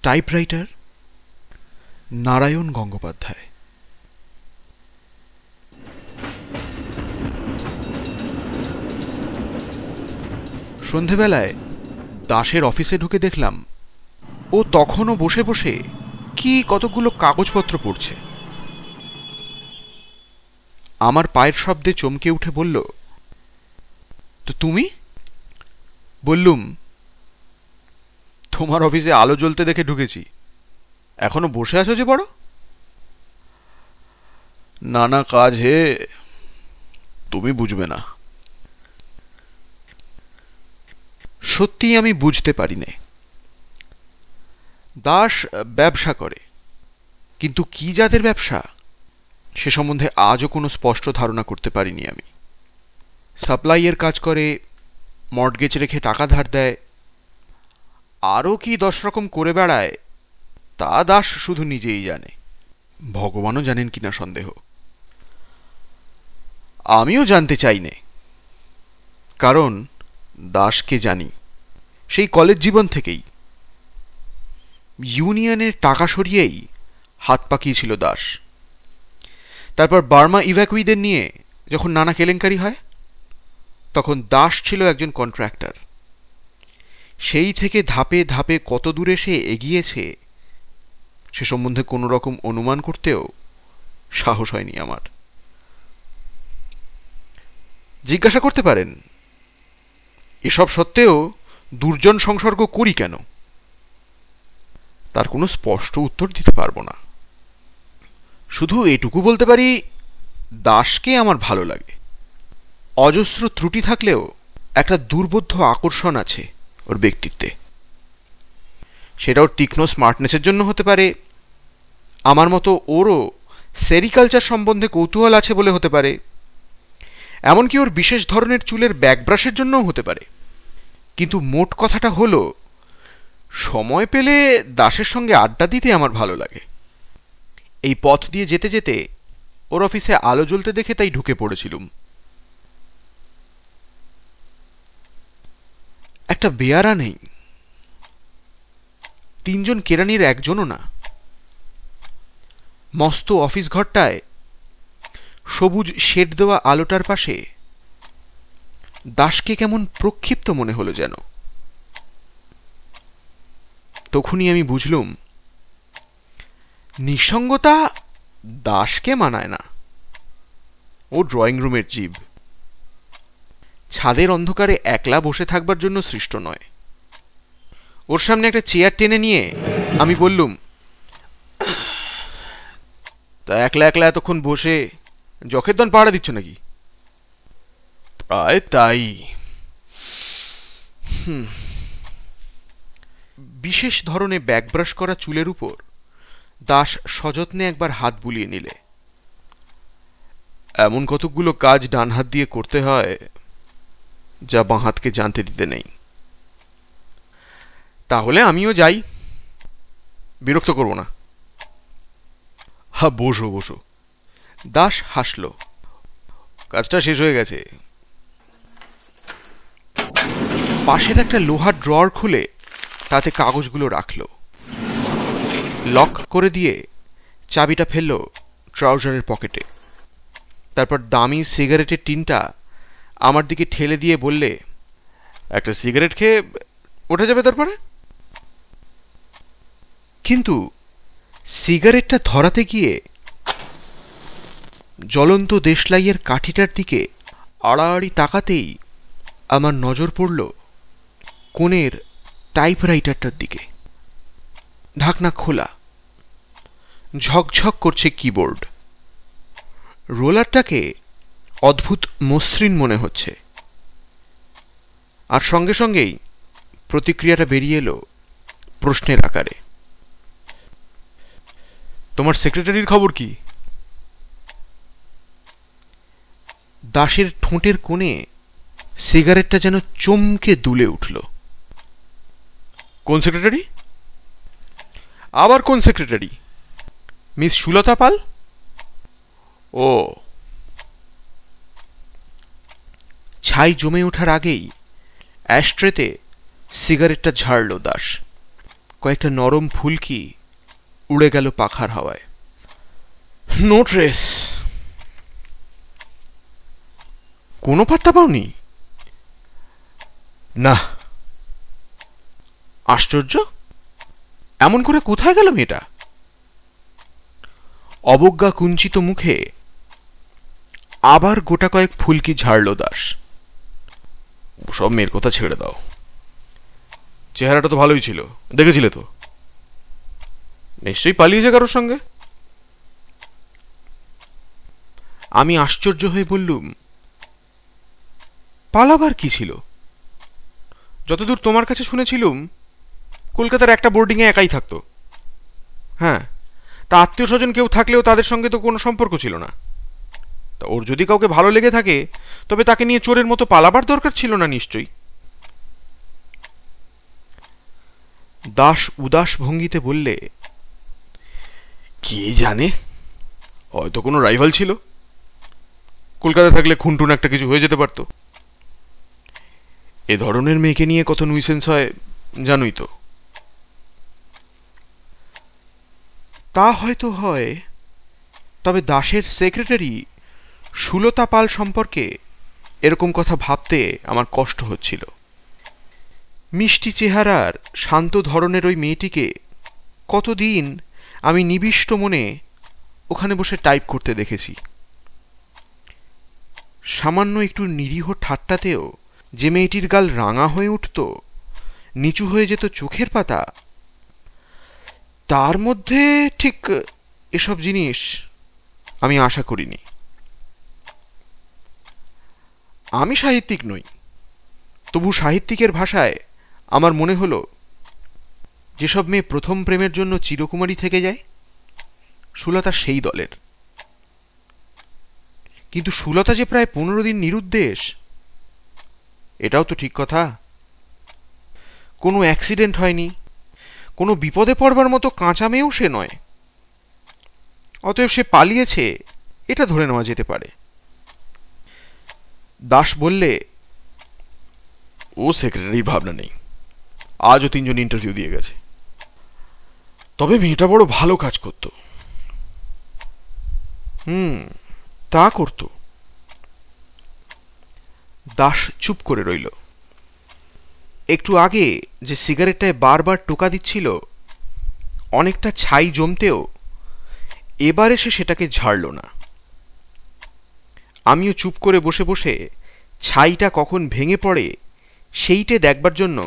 Typewriter Narayan Gangopadhyay. সন্ধেবেলায় দাসের অফিসে ঢুকে দেখলাম ও তখনও বসে বসে কি কতগুলো কাগজপত্র পড়ছে। আমার পায়ের শব্দে চমকে উঠে বলল, তো তুমি? বললুম, তোমার অফিসে আলো জ্বলতে দেখে ঢুকেছি, এখনো বসে আছো যে বড়? নানা কাজ হে, তুমি বুঝবে না। সত্যি আমি বুঝতে পারি না। দাস ব্যবসা করে, কিন্তু কি জাতের ব্যবসা সে সম্বন্ধে আজও কোনো স্পষ্ট ধারণা করতে পারিনি আমি। সাপ্লাইয়ের কাজ করে, মর্টগেজ রেখে টাকা ধার দেয়, আরও কি 10 রকম করে বেড়ায়, তা দাস শুধু নিজেই জানে, ভগবানও জানেন কিনা সন্দেহ। আমিও জানতে চাই নে, কারণ দাসকে জানি সেই কলেজ জীবন থেকেই। ইউনিয়নের টাকা সরিয়েই হাত পাকিয়েছিল দাস। তারপর বার্মা ইভ্যাকুইদের নিয়ে যখন নানা কেলেঙ্কারি হয়, তখন দাস ছিল একজন কন্ট্রাক্টর। সেই থেকে ধাপে ধাপে কত দূরে সে এগিয়েছে সে সম্বন্ধে কোনো রকম অনুমান করতেও সাহস হয়নি আমার। জিজ্ঞাসা করতে পারেন, এসব সত্ত্বেও দুর্জন সংসর্গ করি কেন? তার কোনো স্পষ্ট উত্তর দিতে পারবো না। শুধু এটুকু বলতে পারি, দাসকে আমার ভালো লাগে। অজস্র ত্রুটি থাকলেও একটা দুর্বোধ্য আকর্ষণ আছে ওর ব্যক্তিত্বে। সেটা ওর তীক্ষ্ণ স্মার্টনেসের জন্য হতে পারে, আমার মতো ওরও সেরিকালচার সম্বন্ধে কৌতূহল আছে বলে হতে পারে, এমনকি ওর বিশেষ ধরনের চুলের ব্যাকব্রাশের জন্যও হতে পারে। কিন্তু মোট কথাটা হলো, সময় পেলে দাসের সঙ্গে আড্ডা দিতে আমার ভালো লাগে। এই পথ দিয়ে যেতে যেতে ওর অফিসে আলো জ্বলতে দেখে তাই ঢুকে পড়েছিলুম। একটা বেয়ারা নেই, 3 জন কেরানির একজনও না। মস্ত অফিস ঘরটায় সবুজ শেড দেওয়া আলোটার পাশে দাসকে কেমন প্রক্ষিপ্ত মনে হলো যেন। তখনই আমি বুঝলুম, নিঃসঙ্গতা দাসকে মানায় না। ও ড্রয়িং রুমের জীব, ছাদের অন্ধকারে একলা বসে থাকবার জন্য সৃষ্ট নয়। ওর সামনে একটা চেয়ার টেনে নিয়ে আমি বললুম, তা একলা একলা এতক্ষণ বসে যখের দন পাহারা দিচ্ছ নাকি? প্রায় তাই। বিশেষ ধরনের ব্যাকব্রাশ করা চুলের উপর দাস সযত্নে একবার হাত বুলিয়ে নিলে। এমন কতকগুলো কাজ ডান হাত দিয়ে করতে হয় যা বাঁ হাতকে জানতে দিতে নেই। তাহলে আমিও যাই, বিরক্ত করব না। হ্যাঁ, বসো বসো। দাস হাসল, কাজটা শেষ হয়ে গেছে। পাশের একটা লোহার ড্রয়ার খুলে তাতে কাগজগুলো রাখল, লক করে দিয়ে চাবিটা ফেলল ট্রাউজারের পকেটে। তারপর দামি সিগারেটের টিনটা আমার দিকে ঠেলে দিয়ে বললে, একটা সিগারেট খেয়ে উঠে যাবে তারপরে। কিন্তু সিগারেটটা ধরাতে গিয়ে জ্বলন্ত দেশলাইয়ের কাঠিটার দিকে আড়াআড়ি তাকাতেই আমার নজর পড়ল কোণের টাইপরাইটারটার দিকে। ঢাকনা খোলা, ঝকঝক করছে কিবোর্ড। রোলারটাকে অদ্ভুত মসৃণ মনে হচ্ছে। আর সঙ্গে সঙ্গেই প্রতিক্রিয়াটা বেরিয়ে এলো প্রশ্নের আকারে, তোমার সেক্রেটারির খবর কি? দাসের ঠোঁটের কোণে সিগারেটটা যেন চমকে দুলে উঠল। কোন সেক্রেটারি? আবার কোন সেক্রেটারি? মিস সুলতা পাল? ও। ছাই জমে ওঠার আগেই অ্যাশট্রেতে সিগারেটটা ঝাড়ল দাস। কয়েকটা নরম ফুলকি উড়ে গেল পাখার হাওয়ায়। No trace. কোনো পাত্তা পাওনি? না। আশ্চর্য, এমন করে কোথায় গেল মেয়েটা? অবজ্ঞা কুঞ্চিত মুখে আবার গোটা কয়েক ফুলকি ঝাড়ল দাস। সব মেয়ের কথা ছেড়ে দাও, চেহারাটা তো ভালোই ছিল, দেখেছিলে তো? নিশ্চয়ই পালিয়েছে কারোর সঙ্গে। আমি আশ্চর্য হয়ে বললুম, পালাবার কি ছিল? যতদূর তোমার কাছে শুনেছিলুম কলকাতার একটা বোর্ডিংয়ে একাই থাকতো। হ্যাঁ, তা আত্মীয় স্বজন কেউ থাকলেও তাদের সঙ্গে তো কোনো সম্পর্ক ছিল না। তা ওর যদি কাউকে ভালো লেগে থাকে তবে তাকে নিয়ে চোরের মতো পালাবার দরকার ছিল না নিশ্চয়ই। দাস উদাস ভঙ্গিতে বললে, কে জানে, হয়তো কোনো রাইভাল ছিল। কলকাতা থাকলে খুনটুন একটা কিছু হয়ে যেতে পারত। এ ধরনের মেয়েকে নিয়ে কত নুইসেন্স হয় জানোই তো। তা হয়তো হয়, তবে দাসের সেক্রেটারি সুলতা পাল সম্পর্কে এরকম কথা ভাবতে আমার কষ্ট হচ্ছিল। মিষ্টি চেহারার শান্ত ধরনের ওই মেয়েটিকে কতদিন আমি নিবিষ্ট মনে ওখানে বসে টাইপ করতে দেখেছি। সামান্য একটু নিরীহ ঠাট্টাতেও যে মেয়েটির গাল রাঙা হয়ে উঠত, নিচু হয়ে যেত চোখের পাতা, তার মধ্যে ঠিক এসব জিনিস আমি আশা করিনি। আমি সাহিত্যিক নই, তবু সাহিত্যিকের ভাষায় আমার মনে হলো, যেসব মেয়ে প্রথম প্রেমের জন্য চিরকুমারী থেকে যায়, সুলতা সেই দলের। কিন্তু সুলতা যে প্রায় 15 দিন নিরুদ্দেশ, এটাও তো ঠিক কথা। কোনো অ্যাক্সিডেন্ট হয়নি, কোনো বিপদে পড়বার মতো কাঁচা মেয়েও সে নয়। অতএব সে পালিয়েছে এটা ধরে নেওয়া যেতে পারে। দাস বললে, ও সেক্রেটারির ভাবনা নেই, আজও 3 জন ইন্টারভিউ দিয়ে গেছে। তবে মেয়েটা বড় ভালো কাজ করত। তা করত। দাস চুপ করে রইল। একটু আগে যে সিগারেটটায় বারবার টোকা দিচ্ছিল, অনেকটা ছাই জমতেও এবার এসে সেটাকে ঝাড়ল না। আমিও চুপ করে বসে বসে ছাইটা কখন ভেঙে পড়ে সেইটে দেখবার জন্য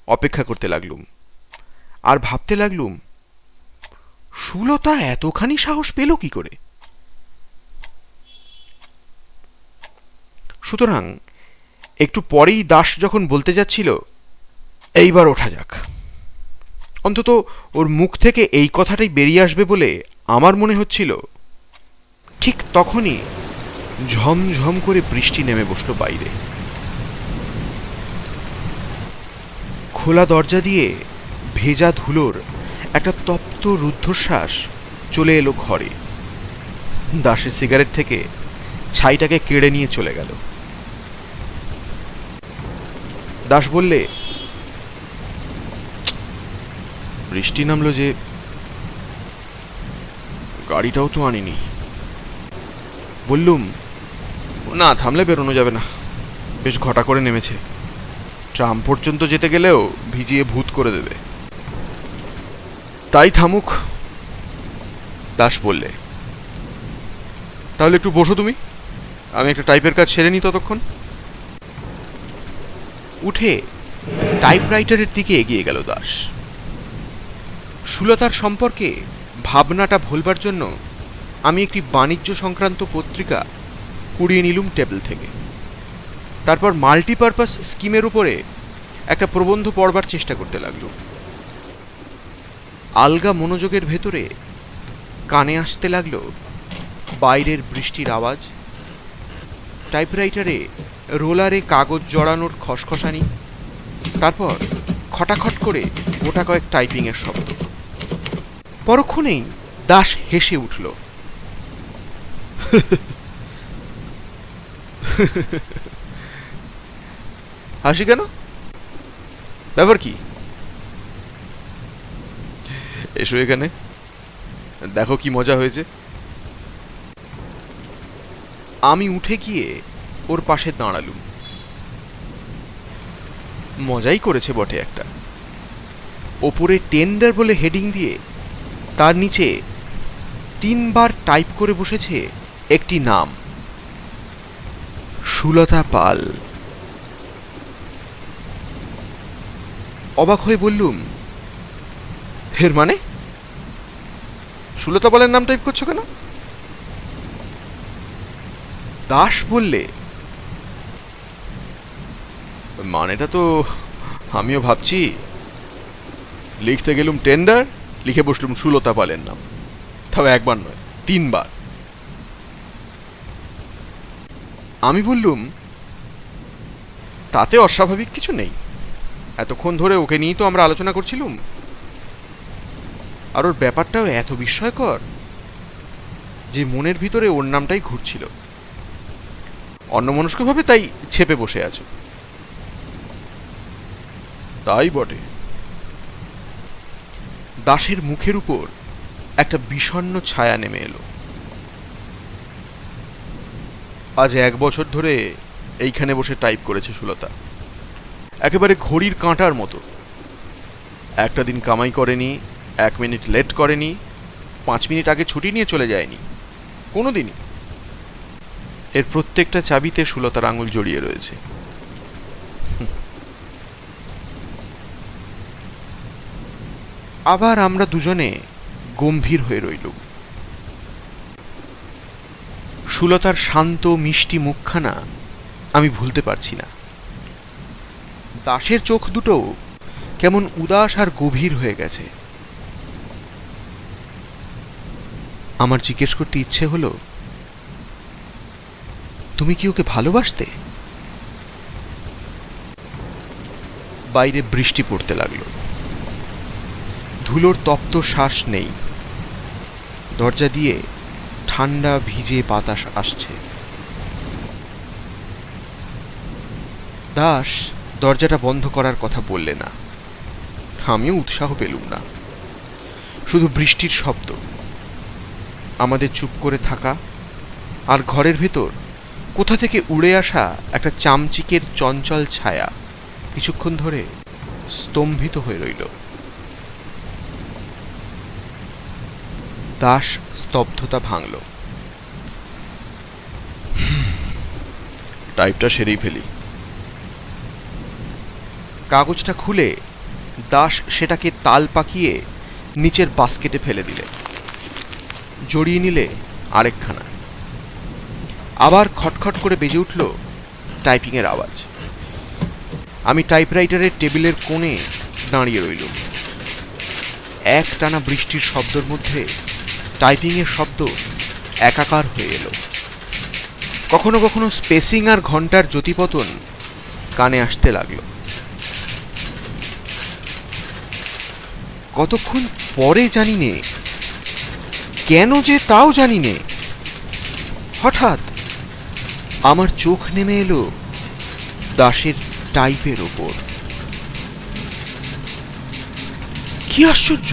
অপেক্ষা করতে লাগলুম। আর ভাবতে লাগলুম, সুলতা এতখানি সাহস পেল কি করে? সুতরাং একটু পরেই দাস যখন বলতে যাচ্ছিল, এইবার ওঠা যাক, অন্তত ওর মুখ থেকে এই কথাটাই বেরিয়ে আসবে বলে আমার মনে হচ্ছিল, ঠিক তখনই ঝমঝম করে বৃষ্টি নেমে বসল বাইরে। খোলা দরজা দিয়ে ভেজা ধুলোর একটা তপ্ত রুদ্ধশ্বাস চলে এলো ঘরে। দাসের সিগারেট থেকে ছাইটাকে কেড়ে নিয়ে চলে গেল। দাস বললে, বৃষ্টি নামলো যে, গাড়িটাও তো আনিনি। বললুম, না থামলে বেরোনো যাবে না, বেশ ঘটা করে নেমেছে, ট্রাম পর্যন্ত যেতে গেলেও ভিজিয়ে ভূত করে দেবে, তাই থামুক। দাস বললে, তাহলে একটু বসো তুমি, আমি একটা টাইপের কাজ সেরে নিই ততক্ষণ। উঠে টাইপরাইটারের দিকে এগিয়ে গেল দাস। সুলতার সম্পর্কে ভাবনাটা ভোলবার জন্য আমি একটি বাণিজ্য সংক্রান্ত পত্রিকা কুড়িয়ে নিলুম টেবিল থেকে। তারপর মাল্টিপারপাস স্কিমের উপরে একটা প্রবন্ধ পড়বার চেষ্টা করতে লাগলুম। আলগা মনোযোগের ভেতরে কানে আসতে লাগলো বাইরের বৃষ্টির আওয়াজ, টাইপরাইটারে রোলারে কাগজ জড়ানোর খসখসানি, তারপর খটাখট করে গোটা কয়েক টাইপিংয়ের শব্দ। পরক্ষণেই দাস হেসে উঠল। হাসি কেন? ব্যাপার কি? এসো এখানে, দেখো কি মজা হয়েছে। আমি উঠে গিয়ে ওর পাশে দাঁড়ালুম। মজাই করেছে বটে একটা। ওপরে টেন্ডার বলে হেডিং দিয়ে তার নিচে 3 বার টাইপ করে বসেছে একটি নাম, সুলতা পাল। অবাক হয়ে বললুম, এর মানে? সুলতা পালের নাম টাইপ করছো কেন? দাস বললে, মানেটা তো আমিও ভাবছি। লিখতে গেলুম টেন্ডার, লিখে বসলুম সুলতা পালের নাম, তাও একবার নয় 3 বার। আমি বললুম, তাতে অস্বাভাবিক কিছু নেই, এতক্ষণ ধরে ওকে নিয়েই তো আমরা আলোচনা করছিলুম। আর ওর ব্যাপারটাও এত বিস্ময়কর যে মনের ভিতরে ওর নামটাই ঘুরছিল। অন্যমনস্কভাবে তাই ছেপে বসে আছো। তাই বটে। দাসের মুখের উপর একটা বিষণ্ণ ছায়া নেমে এলো। আজ 1 বছর ধরে এইখানে বসে টাইপ করেছে সুলতা, একেবারে ঘড়ির কাঁটার মতো। একটা দিন কামাই করেনি, 1 মিনিট লেট করেনি, 5 মিনিট আগে ছুটি নিয়ে চলে যায়নি কোনোদিনই। এর প্রত্যেকটা চাবিতে সুলতার আঙুল জড়িয়ে রয়েছে। আবার আমরা দুজনে গম্ভীর হয়ে রইলুম। সুলতার শান্ত মিষ্টি মুখখানা আমি ভুলতে পারছি না। দাসের চোখ দুটো কেমন উদাস আর গভীর হয়ে গেছে। আমার জিজ্ঞেস করতে ইচ্ছে হলো, তুমি কি ওকে ভালোবাসতে? বাইরে বৃষ্টি পড়তে লাগলো। ধুলোর তপ্ত শ্বাস নেই। দরজা দিয়ে ঠান্ডা ভিজে বাতাস আসছে। দাস দরজাটা বন্ধ করার কথা বললে না। আমিও উৎসাহ পেলুম না। শুধু বৃষ্টির শব্দ, আমাদের চুপ করে থাকা, আর ঘরের ভেতর কোথা থেকে উড়ে আসা একটা চামচিকের চঞ্চল ছায়া কিছুক্ষণ ধরে স্তম্ভিত হয়ে রইল। দাস স্তব্ধতা ভাঙল। টাইপটা সেরেই ফেলি। কাগজটা খুলে দাস সেটাকে তাল পাকিয়ে নিচের বাস্কেটে ফেলে দিলে। জড়িয়ে নিলে আরেকখানা। আবার খটখট করে বেজে উঠল টাইপিংয়ের আওয়াজ। আমি টাইপরাইটারের টেবিলের কোণে দাঁড়িয়ে রইলুম। এক টানা বৃষ্টির শব্দের মধ্যে টাইপিংয়ের শব্দ একাকার হয়ে এলো। কখনো কখনো স্পেসিং আর ঘন্টার জ্যোতিপতন কানে আসতে লাগলো। কতক্ষণ পরে জানি নে, কেন যে তাও জানি নে, হঠাৎ আমার চোখ নেমে এলো দাসের টাইপের ওপর। কি আশ্চর্য!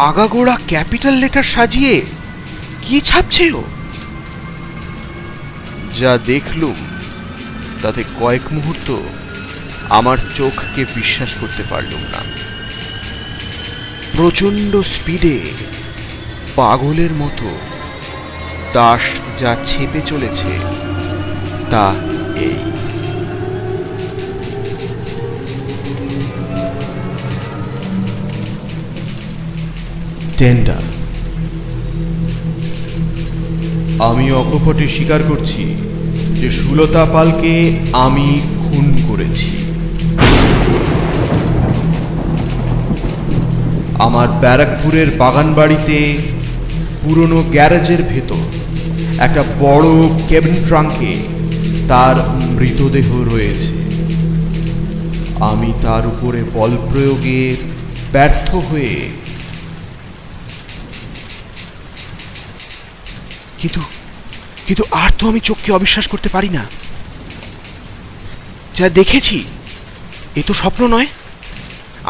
আগাগোড়া ক্যাপিটাল লেটার সাজিয়ে কি ছাপছে ও! যা দেখলুম তাতে কয়েক মুহূর্ত আমার চোখকে বিশ্বাস করতে পারলুম না। প্রচণ্ড স্পিডে পাগলের মতো দাস যা ছেপে চলেছে তা এই। টেন্ডার। আমি অকপটে স্বীকার করছি যে সুলতা পালকে আমি খুন করেছি। আমার ব্যারাকপুরের বাগান বাড়িতে পুরনো গ্যারেজের ভেতর একটা বড় কেবিন ট্রাঙ্কে তার মৃতদেহ রয়েছে। আমি তার উপরে বল প্রয়োগে ব্যর্থ হয়ে কিন্তু আর তো আমি চোখকে অবিশ্বাস করতে পারি না। যা দেখেছি এ তো স্বপ্ন নয়।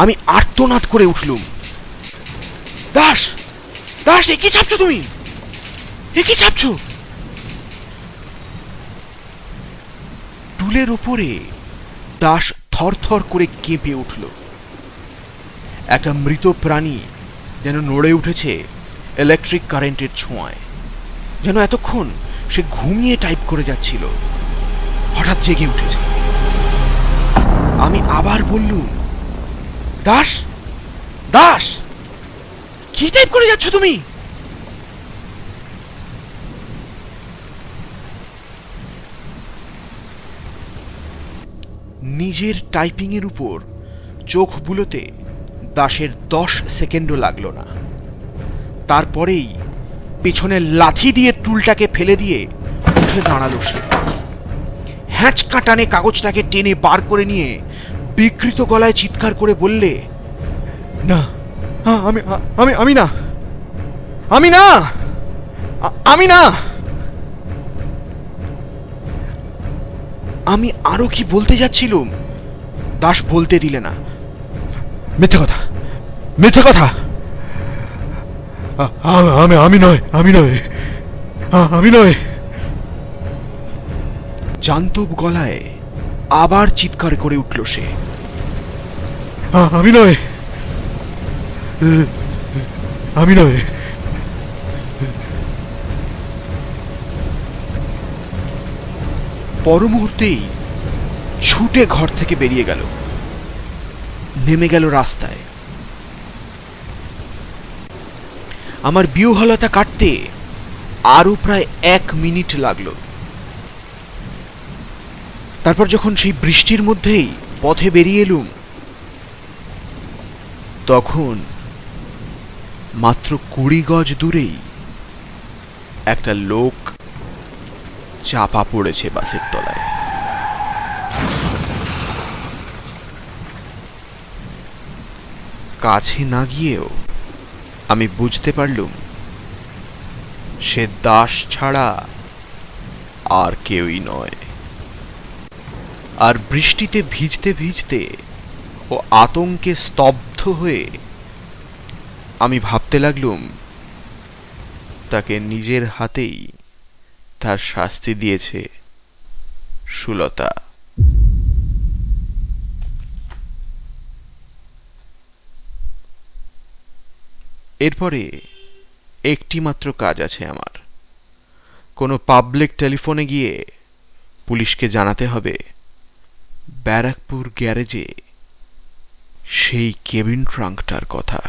আমি আর্তনাদ করে উঠলুম। দাস, দাস, এ কি ছাপছো তুমি? এ কি ছাপছো? টুলের উপরে দাস থরথর করে কেঁপে উঠল। একটা মৃত প্রাণী যেন নড়ে উঠেছে ইলেকট্রিক কারেন্টের ছোঁয়ায়, যেন এতক্ষণ সে ঘুমিয়ে টাইপ করে যাচ্ছিল, হঠাৎ জেগে উঠেছে। আমি আবার বললুম, দাস, দাস, কি টাইপ করে যাচ্ছ তুমি? নিজের টাইপিং এর উপর চোখ বুলোতে দাসের 10 সেকেন্ডও লাগলো না। তারপরেই পেছনে লাথি দিয়ে টুলটাকে ফেলে দিয়ে উঠে দাঁড়ালো সে। হ্যাঁচকা টানে কাগজটাকে টেনে বার করে নিয়ে বিকৃত গলায় চিৎকার করে বললে, না, আমি আমি আমি না, আমি না, আমি না। আমি আরো কি বলতে যাচ্ছিলুম, দাস বলতে দিলে না। মিথ্যে কথা, মিথ্যে কথা, আমি নয়, আমি নয়, আমি নয়। জান্তব গলায় আবার চিৎকার করে উঠল সে, আমি নয়, আমি নয়। পর মুহূর্তেই ছুটে ঘর থেকে বেরিয়ে গেল, নেমে গেল রাস্তায়। আমার বিহ্বলতা কাটতে আরো প্রায় 1 মিনিট লাগলো। তারপর যখন সেই বৃষ্টির মধ্যেই পথে বেরিয়ে এলুম, তখন মাত্র 20 গজ দূরেই একটা লোক চাপা পড়েছে বাসের তলায়। কাছে না গিয়েও আমি বুঝতে পারলুম সে দাস ছাড়া আর কেউই নয়। আর বৃষ্টিতে ভিজতে ভিজতে ও আতঙ্কে স্তব্ধ হয়ে আমি ভাবতে লাগলুম, তাকে নিজের হাতেই তার শাস্তি দিয়েছে সুলতা। এরপরে একটি মাত্র কাজ আছে আমার। কোনো পাবলিক টেলিফোনে গিয়ে পুলিশকে জানাতে হবে ব্যারাকপুর গ্যারেজে সেই কেবিন ট্রাঙ্কটার কথা।